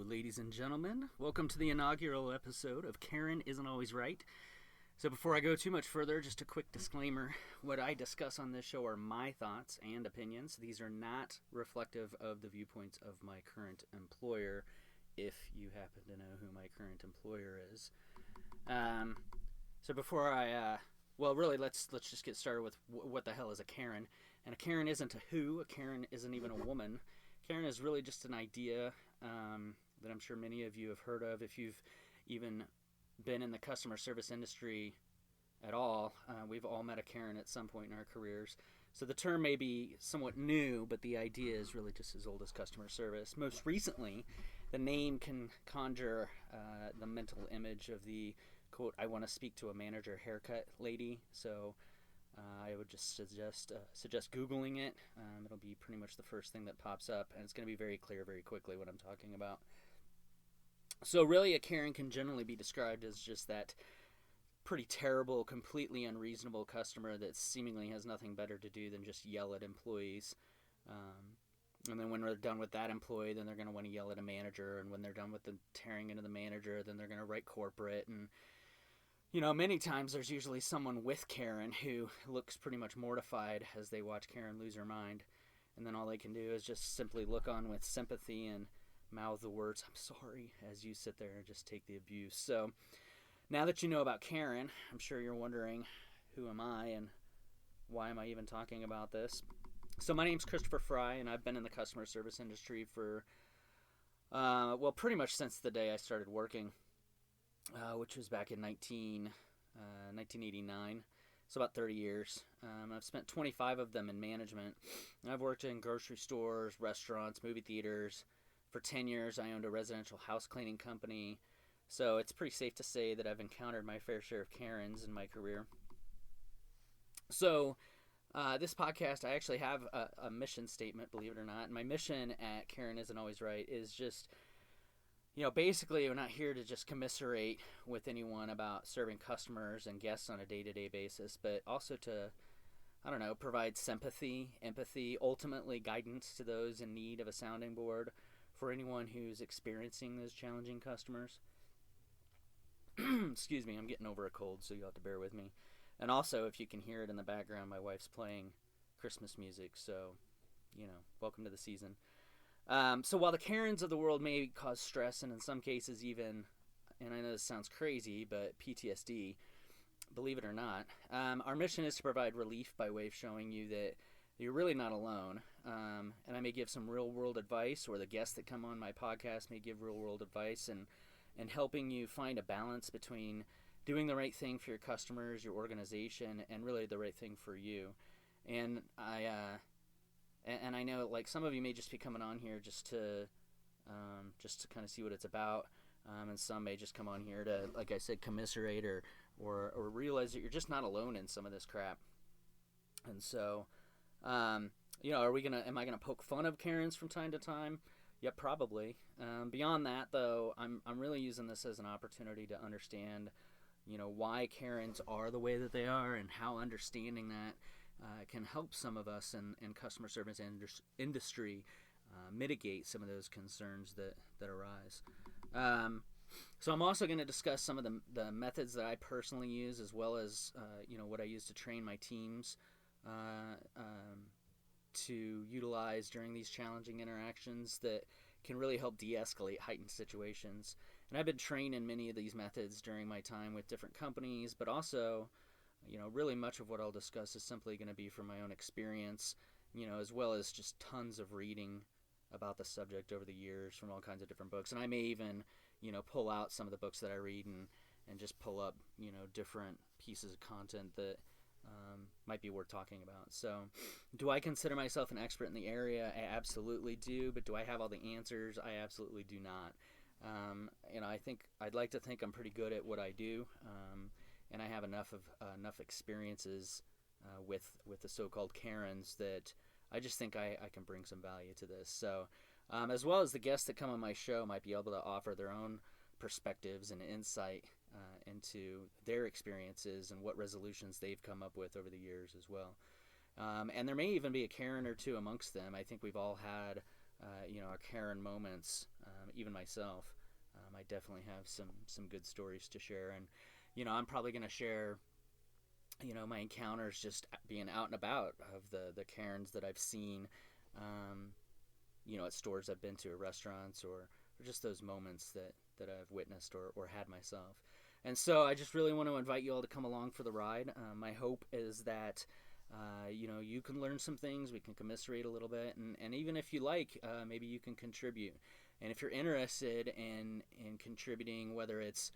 ladies and gentlemen. Welcome to the inaugural episode of Karen Isn't Always Right. So before I go too much further, just a quick disclaimer. What I discuss on this show are my thoughts and opinions. These are not reflective of the viewpoints of my current employer, if you happen to know who my current employer is. So before let's just get started with what the hell is a Karen. And a Karen isn't a who. A Karen isn't even a woman. Karen is really just an idea that I'm sure many of you have heard of. If you've even been in the customer service industry at all, we've all met a Karen at some point in our careers. So the term may be somewhat new, but the idea is really just as old as customer service. Most recently, the name can conjure the mental image of the, quote, I want to speak to a manager haircut lady. So I would just suggest Googling it. It'll be pretty much the first thing that pops up, and it's going to be very clear very quickly what I'm talking about. So really, a Karen can generally be described as just that pretty terrible, completely unreasonable customer that seemingly has nothing better to do than just yell at employees. And then when they're done with that employee, then they're going to want to yell at a manager. And when they're done with the tearing into the manager, then they're going to write corporate. And, you know, many times there's usually someone with Karen who looks pretty much mortified as they watch Karen lose her mind. And then all they can do is just simply look on with sympathy and mouth the words, I'm sorry, as you sit there and just take the abuse. So now that you know about Karen, I'm sure you're wondering, who am I and why am I even talking about this? So my name's Christopher Fry, and I've been in the customer service industry for, pretty much since the day I started working, which was back in 1989, so about 30 years. I've spent 25 of them in management. I've worked in grocery stores, restaurants, movie theaters. For 10 years, I owned a residential house cleaning company. So it's pretty safe to say that I've encountered my fair share of Karens in my career. So this podcast, I actually have a mission statement, believe it or not. And my mission at Karen Isn't Always Right is just, basically we're not here to just commiserate with anyone about serving customers and guests on a day-to-day basis, but also to, provide sympathy, empathy, ultimately guidance to those in need of a sounding board for anyone who's experiencing those challenging customers. Excuse me, I'm getting over a cold, so you'll have to bear with me. And also, if you can hear it in the background, my wife's playing Christmas music, so, welcome to the season. So while the Karens of the world may cause stress, and in some cases even, and I know this sounds crazy, but PTSD, believe it or not, our mission is to provide relief by way of showing you that you're really not alone. And I may give some real-world advice, or the guests that come on my podcast may give real-world advice, and helping you find a balance between doing the right thing for your customers, your organization, and really the right thing for you. And I know, like, some of you may just be coming on here just to kind of see what it's about, and some may just come on here to, like I said, commiserate or realize that you're just not alone in some of this crap. And so, am I gonna poke fun of Karens from time to time? Yeah, probably. Beyond that, though, I'm really using this as an opportunity to understand, why Karens are the way that they are, and how understanding that can help some of us in customer service industry mitigate some of those concerns that arise. So I'm also going to discuss some of the methods that I personally use, as well as what I use to train my teams to utilize during these challenging interactions that can really help de-escalate heightened situations. And I've been trained in many of these methods during my time with different companies, but also, really much of what I'll discuss is simply going to be from my own experience, as well as just tons of reading about the subject over the years from all kinds of different books. And I may even, pull out some of the books that I read and just pull up, different pieces of content that might be worth talking about. So, do I consider myself an expert in the area? I absolutely do. But do I have all the answers? I absolutely do not. I'd like to think I'm pretty good at what I do, and I have enough experiences with the so-called Karens that I just think I can bring some value to this. So, as well as the guests that come on my show might be able to offer their own perspectives and insight into their experiences and what resolutions they've come up with over the years as well. And there may even be a Karen or two amongst them. I think we've all had, our Karen moments even myself, I definitely have some good stories to share. And, I'm probably going to share, my encounters just being out and about of the Karens that I've seen, at stores I've been to, or restaurants, or just those moments that I've witnessed or had myself. And so I just really want to invite you all to come along for the ride. My hope is that, you can learn some things, we can commiserate a little bit, and even if you like, maybe you can contribute. And if you're interested in contributing, whether it's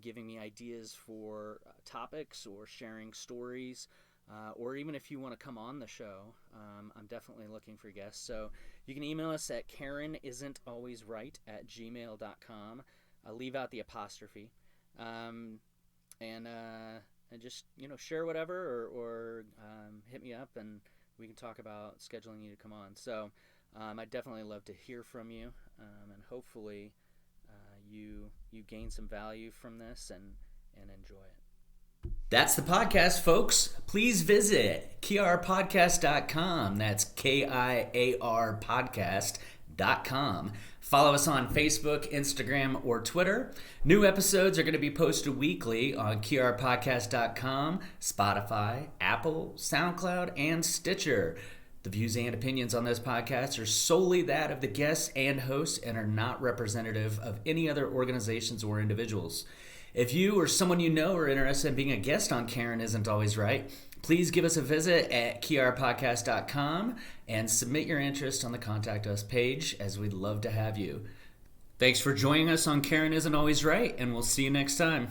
giving me ideas for topics or sharing stories, or even if you want to come on the show, I'm definitely looking for guests. So you can email us at KarenIsn'tAlwaysRight@gmail.com. Leave out the apostrophe. And just, share whatever, or hit me up and we can talk about scheduling you to come on. So I'd definitely love to hear from you, and hopefully you gain some value from this and enjoy it. That's the podcast, folks. Please visit kiarpodcast.com. That's KIAR podcast.com. Follow us on Facebook, Instagram, or Twitter. New episodes are going to be posted weekly on kiarpodcast.com, Spotify, Apple, SoundCloud, and Stitcher. The views and opinions on this podcast are solely that of the guests and hosts and are not representative of any other organizations or individuals. If you or someone you know are interested in being a guest on Karen Isn't Always Right, please give us a visit at kiarpodcast.com and submit your interest on the Contact Us page, as we'd love to have you. Thanks for joining us on Karen Isn't Always Right, and we'll see you next time.